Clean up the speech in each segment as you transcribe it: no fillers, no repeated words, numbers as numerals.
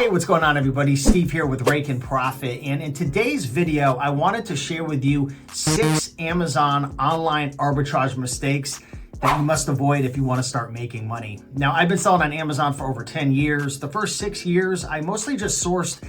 Hey, what's going on, everybody? Steve here with Rake and Profit. And in today's video, I wanted to share with you 6 Amazon online arbitrage mistakes that you must avoid if you want to start making money. Now, I've been selling on Amazon for over 10 years. The first 6 years, I mostly just sourced,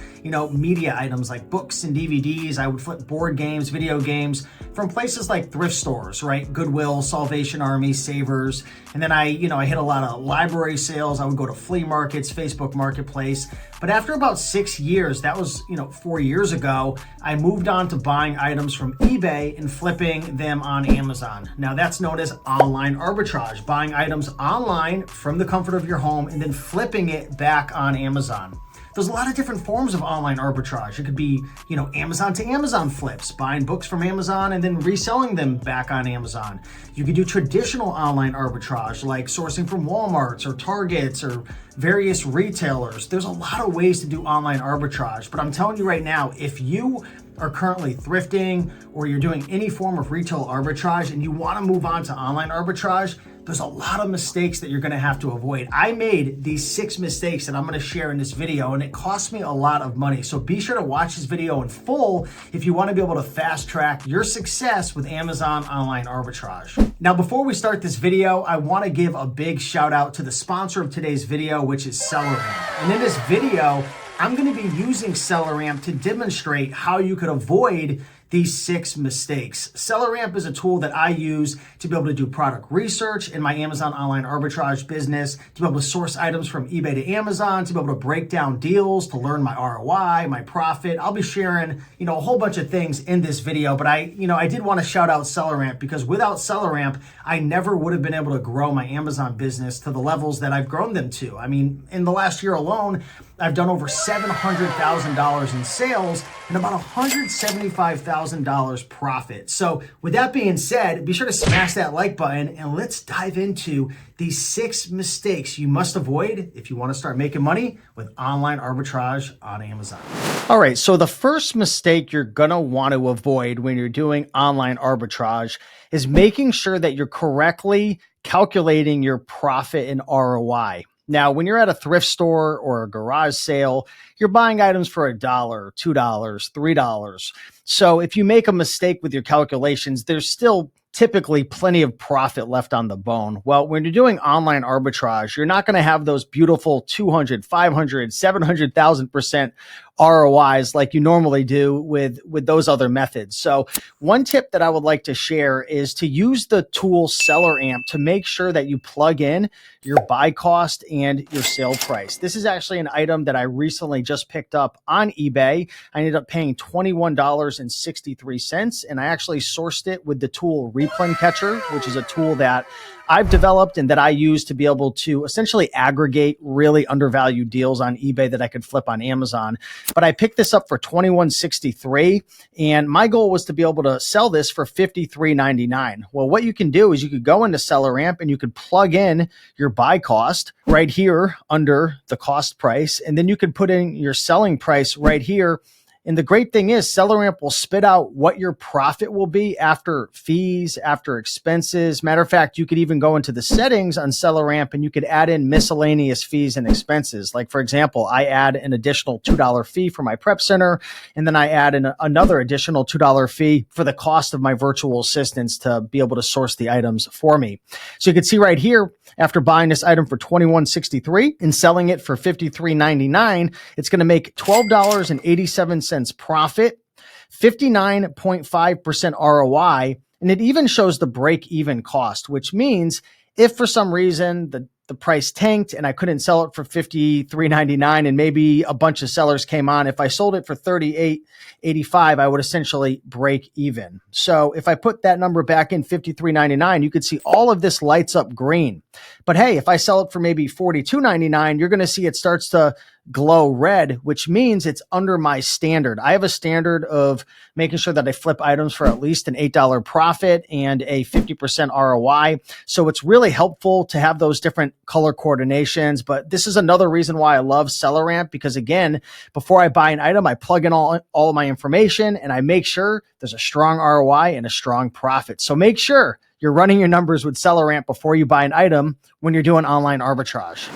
media items like books and DVDs. I would flip board games, video games from places like thrift stores, right? Goodwill, Salvation Army, Savers. And then I hit a lot of library sales. I would go to flea markets, Facebook Marketplace. But after about 6 years, that was, 4 years ago, I moved on to buying items from eBay and flipping them on Amazon. Now, that's known as online arbitrage, buying items online from the comfort of your home and then flipping it back on Amazon. There's a lot of different forms of online arbitrage. It could be, Amazon to Amazon flips, buying books from Amazon and then reselling them back on Amazon. You could do traditional online arbitrage, like sourcing from Walmarts or Targets or various retailers. There's a lot of ways to do online arbitrage, but I'm telling you right now, if you are currently thrifting or you're doing any form of retail arbitrage and you want to move on to online arbitrage, there's a lot of mistakes that you're going to have to avoid. I made these 6 mistakes that I'm going to share in this video, and it cost me a lot of money. So be sure to watch this video in full if you want to be able to fast track your success with Amazon online arbitrage. Now, before we start this video, I want to give a big shout out to the sponsor of today's video, which is SellerAmp. And in this video, I'm going to be using SellerAmp to demonstrate how you could avoid these 6 mistakes. SellerAmp is a tool that I use to be able to do product research in my Amazon online arbitrage business, to be able to source items from eBay to Amazon, to be able to break down deals, to learn my ROI, my profit. I'll be sharing, a whole bunch of things in this video, but I did want to shout out SellerAmp because without SellerAmp, I never would have been able to grow my Amazon business to the levels that I've grown them to. I mean, in the last year alone, I've done over $700,000 in sales and about $175,000 profit. So with that being said, be sure to smash that like button and let's dive into these 6 mistakes you must avoid if you want to start making money with online arbitrage on Amazon. All right, so the first mistake you're going to want to avoid when you're doing online arbitrage is making sure that you're correctly calculating your profit and ROI. Now, when you're at a thrift store or a garage sale, you're buying items for $1, $2, $3. So if you make a mistake with your calculations, there's still typically plenty of profit left on the bone. Well, when you're doing online arbitrage, you're not going to have those beautiful 200, 500, 700,000% ROIs like you normally do with those other methods. So one tip that I would like to share is to use the tool SellerAmp to make sure that you plug in your buy cost and your sale price. This is actually an item that I recently just picked up on eBay. I ended up paying $21.63, and I actually sourced it with the tool Replen Catcher, which is a tool that I've developed and that I use to be able to essentially aggregate really undervalued deals on eBay that I could flip on Amazon. But I picked this up for $21.63, and my goal was to be able to sell this for $53.99. Well, what you can do is you could go into SellerAmp and you could plug in your buy cost right here under the cost price, and then you could put in your selling price right here. And the great thing is SellerAmp will spit out what your profit will be after fees, after expenses. Matter of fact, you could even go into the settings on SellerAmp and you could add in miscellaneous fees and expenses. Like, for example, I add an additional $2 fee for my prep center, and then I add another additional $2 fee for the cost of my virtual assistants to be able to source the items for me. So you can see right here, after buying this item for $21.63 and selling it for $53.99, it's going to make $12.87 profit, 59.5% ROI, and it even shows the break-even cost, which means if for some reason the price tanked and I couldn't sell it for $53.99 and maybe a bunch of sellers came on, if I sold it for $38.85, I would essentially break even. So if I put that number back in $53.99, you could see all of this lights up green. But hey, if I sell it for maybe $42.99, you're going to see it starts to glow red, which means it's under my standard. I have a standard of making sure that I flip items for at least an $8 profit and a 50% ROI. So it's really helpful to have those different color coordinations. But this is another reason why I love SellerAmp, because again, before I buy an item, I plug in all of my information and I make sure there's a strong ROI and a strong profit. So make sure you're running your numbers with SellerAmp before you buy an item when you're doing online arbitrage.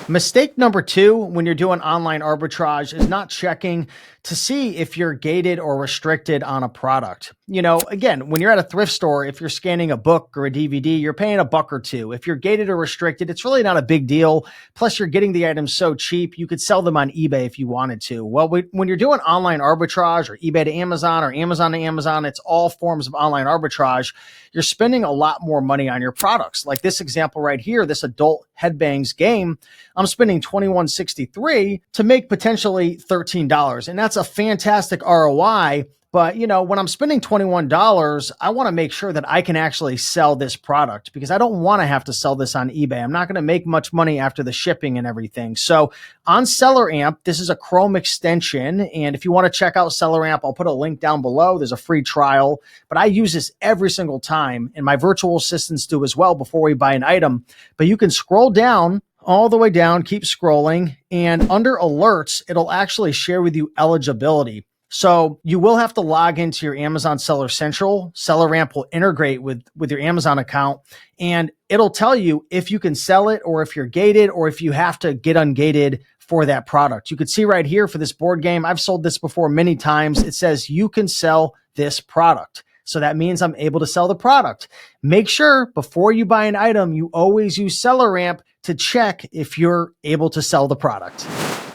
Mistake number two when you're doing online arbitrage is not checking to see if you're gated or restricted on a product. You know, again, when you're at a thrift store, if you're scanning a book or a DVD, you're paying $1 or $2. If you're gated or restricted, it's really not a big deal. Plus, you're getting the items so cheap, you could sell them on eBay if you wanted to. Well, when you're doing online arbitrage or eBay to Amazon or Amazon to Amazon, it's all forms of online arbitrage. You're spending a lot more money on your products. Like this example right here, this adult headbangs game, I'm spending $21.63 to make potentially $13. And that's a fantastic ROI. But, you know, when I'm spending $21, I want to make sure that I can actually sell this product because I don't want to have to sell this on eBay. I'm not going to make much money after the shipping and everything. So on SellerAmp, this is a Chrome extension. And if you want to check out SellerAmp, I'll put a link down below. There's a free trial, but I use this every single time. And my virtual assistants do as well before we buy an item. But you can scroll down all the way down, keep scrolling, and under alerts, it'll actually share with you eligibility. So you will have to log into your Amazon Seller Central. SellerAmp will integrate with your Amazon account, and it'll tell you if you can sell it or if you're gated or if you have to get ungated for that product. You could see right here for this board game, I've sold this before many times. It says you can sell this product. So that means I'm able to sell the product. Make sure before you buy an item, you always use SellerAmp to check if you're able to sell the product.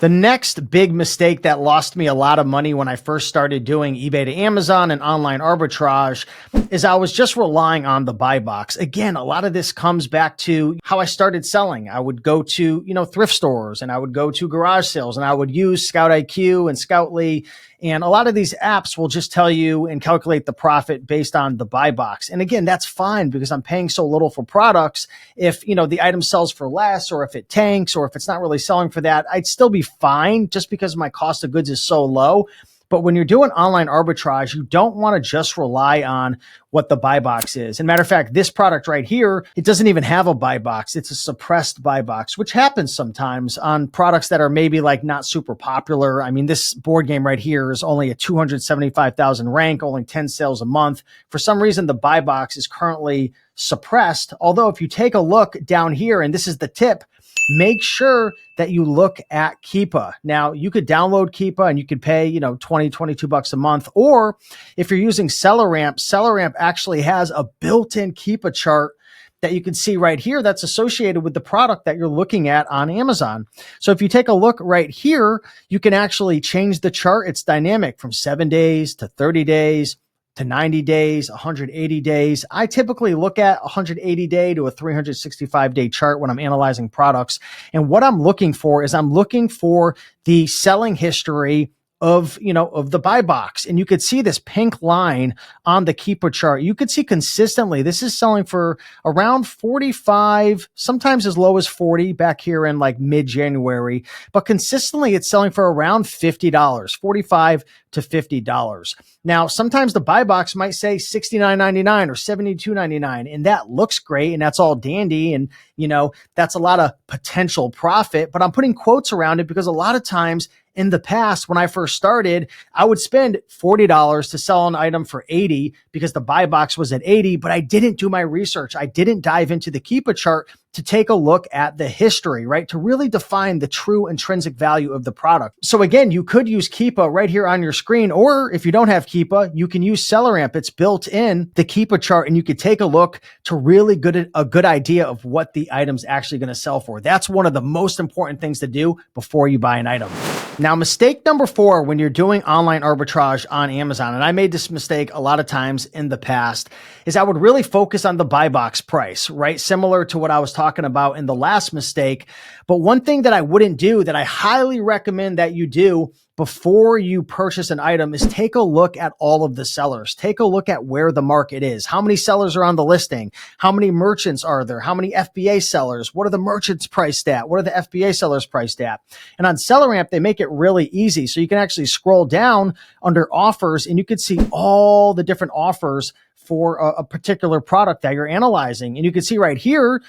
The next big mistake that lost me a lot of money when I first started doing eBay to Amazon and online arbitrage is I was just relying on the buy box. Again, a lot of this comes back to how I started selling. I would go to, you know, thrift stores and I would go to garage sales and I would use Scout IQ and Scoutly. And a lot of these apps will just tell you and calculate the profit based on the buy box. And again, that's fine because I'm paying so little for products. If, you know, the item sells for less or if it tanks or if it's not really selling for that, I'd still be fine just because my cost of goods is so low. But when you're doing online arbitrage, you don't want to just rely on what the buy box is. And matter of fact, this product right here, it doesn't even have a buy box. It's a suppressed buy box, which happens sometimes on products that are maybe like not super popular. I mean, this board game right here is only a 275,000 rank, only 10 sales a month. For some reason, the buy box is currently suppressed. Although if you take a look down here, and this is the tip, make sure that you look at Keepa. Now, you could download Keepa and you could pay, you know, $22 a month. Or if you're using SellerAmp, SellerAmp actually has a built-in Keepa chart that you can see right here that's associated with the product that you're looking at on Amazon. So if you take a look right here, you can actually change the chart. It's dynamic from 7 days to 30 days to 90 days, 180 days. I typically look at 180 day to a 365 day chart when I'm analyzing products. And what I'm looking for is I'm looking for the selling history of, you know, of the buy box. And you could see this pink line on the Keepa chart. You could see consistently, this is selling for around 45, sometimes as low as 40 back here in like mid-January, but consistently it's selling for around $50, $45 to $50. Now, sometimes the buy box might say $69.99 or $72.99, and that looks great and that's all dandy. And, you know, that's a lot of potential profit, but I'm putting quotes around it because a lot of times in the past, when I first started, I would spend $40 to sell an item for $80 because the buy box was at $80, but I didn't do my research. I didn't dive into the Keepa chart to take a look at the history, right? To really define the true intrinsic value of the product. So again, you could use Keepa right here on your screen, or if you don't have Keepa, you can use SellerAmp. It's built in the Keepa chart and you could take a look to really get a good idea of what the item's actually going to sell for. That's one of the most important things to do before you buy an item. Now, mistake number 4 when you're doing online arbitrage on Amazon, and I made this mistake a lot of times in the past, is I would really focus on the buy box price, right? Similar to what I was talking about in the last mistake. But one thing that I wouldn't do that I highly recommend that you do before you purchase an item is take a look at all of the sellers. Take a look at where the market is. How many sellers are on the listing? How many merchants are there? How many FBA sellers? What are the merchants priced at? What are the FBA sellers priced at? And on SellerAmp, they make it really easy. So you can actually scroll down under offers and you can see all the different offers for a particular product that you're analyzing. And you can see right here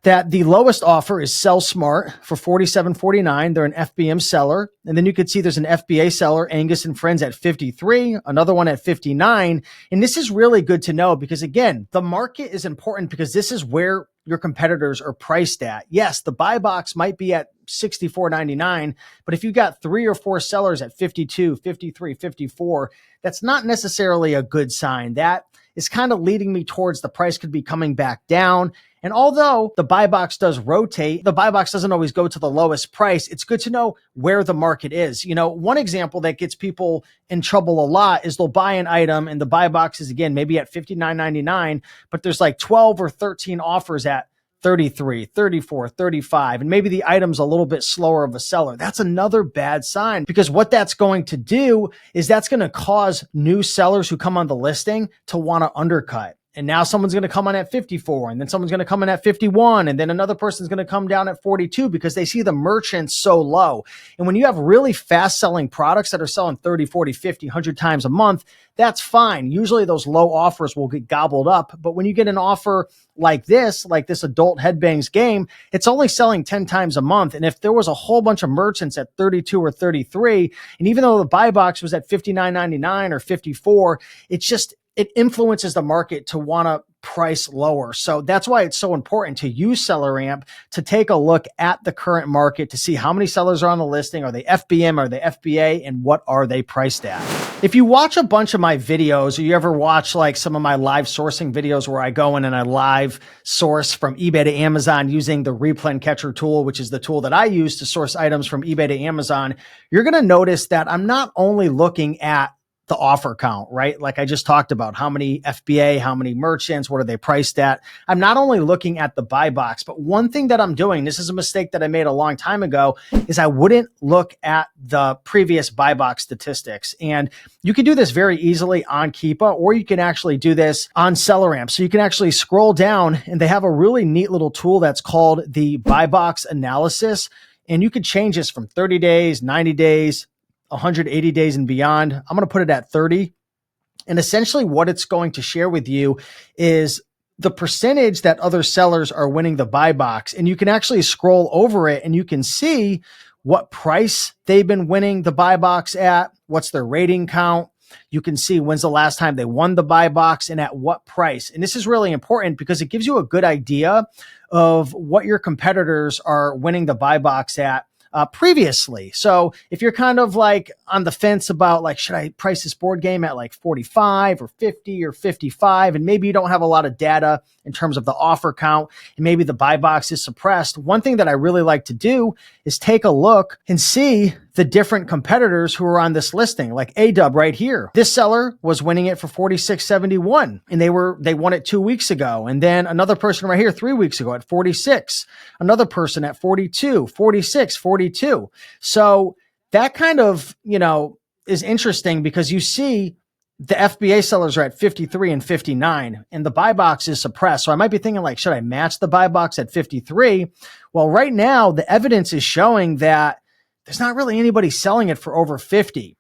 that the lowest offer is Sell Smart for $47.49. They're an FBM seller. And then you could see there's an FBA seller, Angus and Friends, at 53, another one at 59. And this is really good to know because, again, the market is important because this is where your competitors are priced at. Yes, the buy box might be at $64.99, but if you got 3 or 4 sellers at 52, 53, 54, that's not necessarily a good sign. That is kind of leading me towards the price could be coming back down. And although the buy box does rotate, the buy box doesn't always go to the lowest price. It's good to know where the market is. You know, one example that gets people in trouble a lot is they'll buy an item and the buy box is, again, maybe at $59.99, but there's like 12 or 13 offers at 33, 34, 35, and maybe the item's a little bit slower of a seller. That's another bad sign because what that's going to do is that's going to cause new sellers who come on the listing to want to undercut. And now someone's going to come on at 54, and then someone's going to come in at 51, and then another person's going to come down at 42 because they see the merchants so low. And when you have really fast selling products that are selling 30, 40, 50, 100 times a month, that's fine. Usually those low offers will get gobbled up. But when you get an offer like this adult headbangs game, it's only selling 10 times a month. And if there was a whole bunch of merchants at 32 or 33, and even though the buy box was at $59.99 or 54, it influences the market to want to price lower. So that's why it's so important to use SellerAmp to take a look at the current market to see how many sellers are on the listing. Are they FBM? Are they FBA? And what are they priced at? If you watch a bunch of my videos, or you ever watch like some of my live sourcing videos where I go in and I live source from eBay to Amazon using the Replen Catcher tool, which is the tool that I use to source items from eBay to Amazon, you're going to notice that I'm not only looking at the offer count, right? Like I just talked about how many FBA, how many merchants, what are they priced at? I'm not only looking at the buy box, but one thing that I'm doing, this is a mistake that I made a long time ago, is I wouldn't look at the previous buy box statistics. And you can do this very easily on Keepa, or you can actually do this on SellerAmp. So you can actually scroll down and they have a really neat little tool that's called the buy box analysis. And you could change this from 30 days, 90 days, 180 days and beyond. I'm going to put it at 30. And essentially what it's going to share with you is the percentage that other sellers are winning the buy box. And you can actually scroll over it and you can see what price they've been winning the buy box at, what's their rating count. You can see when's the last time they won the buy box and at what price. And this is really important because it gives you a good idea of what your competitors are winning the buy box at previously. So if you're kind of like on the fence about like, should I price this board game at like 45 or 50 or 55? And maybe you don't have a lot of data in terms of the offer count and maybe the buy box is suppressed. One thing that I really like to do is take a look and see the different competitors who are on this listing, like A-Dub right here. This seller was winning it for $46.71 and they won it 2 weeks ago. And then another person right here 3 weeks ago at 46, another person at 42, 46, 42. So that kind of, is interesting because you see the FBA sellers are at 53 and 59 and the buy box is suppressed. So I might be thinking like, should I match the buy box at 53? Well, right now the evidence is showing that there's not really anybody selling it for over 50.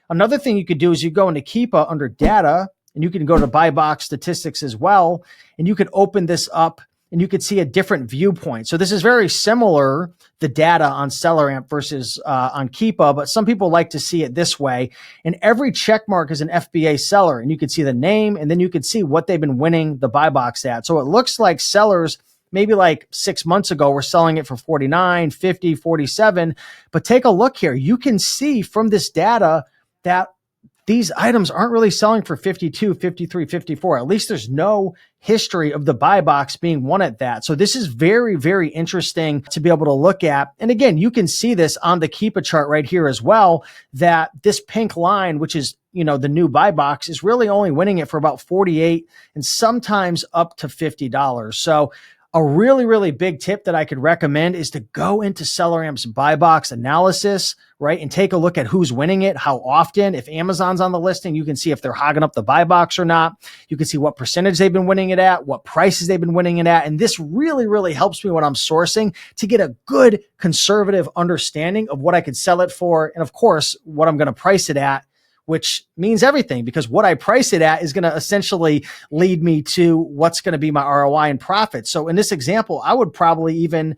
Another thing you could do is you go into Keepa under data and you can go to buy box statistics as well. And you could open this up and you could see a different viewpoint. So this is very similar, the data on SellerAmp versus on Keepa, but some people like to see it this way. And every check mark is an FBA seller and you can see the name and then you can see what they've been winning the buy box at. So it looks like sellers maybe like 6 months ago, we're selling it for 49, 50, 47. But take a look here. You can see from this data that these items aren't really selling for 52, 53, 54. At least there's no history of the buy box being won at that. So this is very, very interesting to be able to look at. And again, you can see this on the Keepa chart right here as well, that this pink line, which is, the new buy box, is really only winning it for about 48 and sometimes up to $50. So a really, really big tip that I could recommend is to go into SellerAmp's buy box analysis, right? And take a look at who's winning it, how often. If Amazon's on the listing, you can see if they're hogging up the buy box or not. You can see what percentage they've been winning it at, what prices they've been winning it at. And this really, really helps me when I'm sourcing to get a good conservative understanding of what I could sell it for. And of course, what I'm going to price it at which means everything, because what I price it at is going to essentially lead me to what's going to be my ROI and profit. So in this example, I would probably even,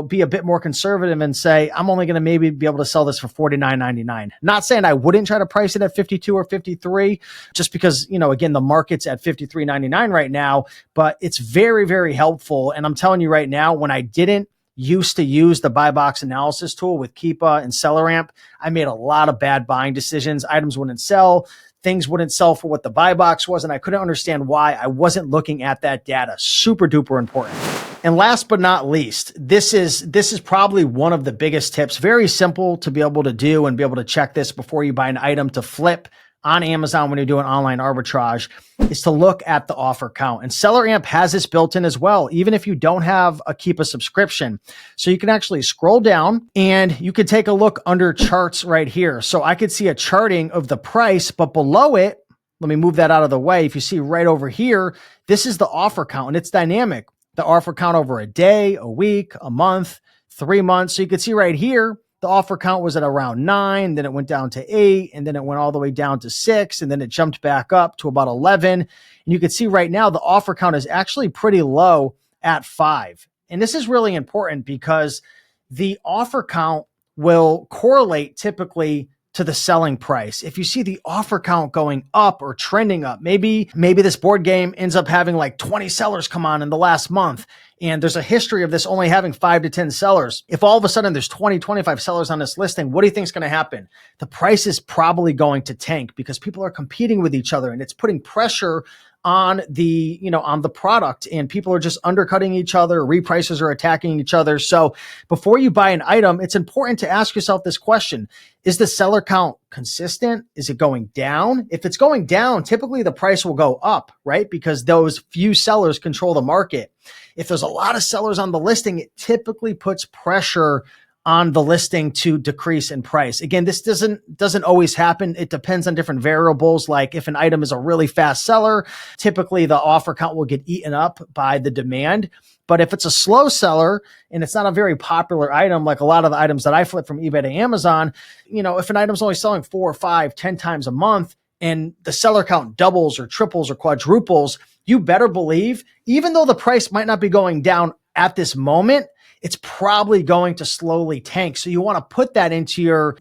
be a bit more conservative and say, I'm only going to maybe be able to sell this for $49.99. Not saying I wouldn't try to price it at 52 or 53, just because, again, the market's at $53.99 right now, but it's very, very helpful. And I'm telling you right now, when I didn't used to use the buy box analysis tool with Keepa and SellerAmp, I made a lot of bad buying decisions. Items wouldn't sell. Things wouldn't sell for what the buy box was. And I couldn't understand why. I wasn't looking at that data. Super duper important. And last but not least, this is probably one of the biggest tips. Very simple to be able to do and be able to check this before you buy an item to flip on Amazon when you're doing online arbitrage, is to look at the offer count. And SellerAmp has this built in as well, even if you don't have a Keepa subscription. So you can actually scroll down and you can take a look under charts right here. So I could see a charting of the price, but below it, let me move that out of the way. If you see right over here, this is the offer count and it's dynamic. The offer count over a day, a week, a month, 3 months. So you can see right here, the offer count was at around 9, then it went down to 8, and then it went all the way down to 6, and then it jumped back up to about 11. And you can see right now, the offer count is actually pretty low at 5. And this is really important because the offer count will correlate typically to the selling price. If you see the offer count going up or trending up, maybe this board game ends up having like 20 sellers come on in the last month, and there's a history of this only having 5 to 10 sellers. If all of a sudden there's 20, 25 sellers on this listing, what do you think is going to happen? The price is probably going to tank because people are competing with each other and it's putting pressure on the, on the product, and people are just undercutting each other. Reprices are attacking each other. So before you buy an item, it's important to ask yourself this question. Is the seller count consistent? Is it going down? If it's going down, typically the price will go up, right? Because those few sellers control the market. If there's a lot of sellers on the listing, it typically puts pressure on the listing to decrease in price. Again, this doesn't always happen. It depends on different variables. Like if an item is a really fast seller, typically the offer count will get eaten up by the demand. But if it's a slow seller and it's not a very popular item, like a lot of the items that I flip from eBay to Amazon, if an item's only selling 4 or 5, 10 times a month and the seller count doubles or triples or quadruples, you better believe, even though the price might not be going down at this moment, it's probably going to slowly tank. So you want to put that into your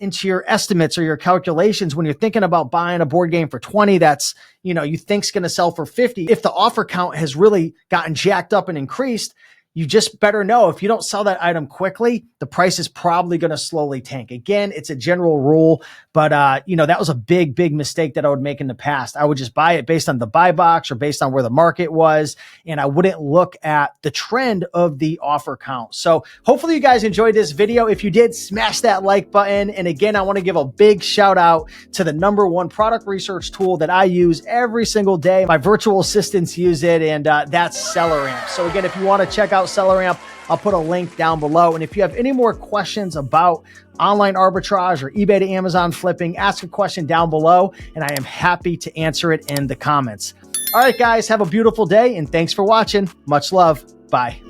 estimates or your calculations when you're thinking about buying a board game for 20 that's, you think's going to sell for 50. If the offer count has really gotten jacked up and increased, you just better know if you don't sell that item quickly, the price is probably going to slowly tank. Again, it's a general rule, but that was a big, big mistake that I would make in the past. I would just buy it based on the buy box or based on where the market was, and I wouldn't look at the trend of the offer count. So hopefully you guys enjoyed this video. If you did, smash that like button. And again, I want to give a big shout out to the #1 product research tool that I use every single day. My virtual assistants use it, and that's SellerAmp. So again, if you want to check out SellerAmp, I'll put a link down below. And if you have any more questions about online arbitrage or eBay to Amazon flipping, ask a question down below and I am happy to answer it in the comments. All right, guys, have a beautiful day and thanks for watching. Much love. Bye.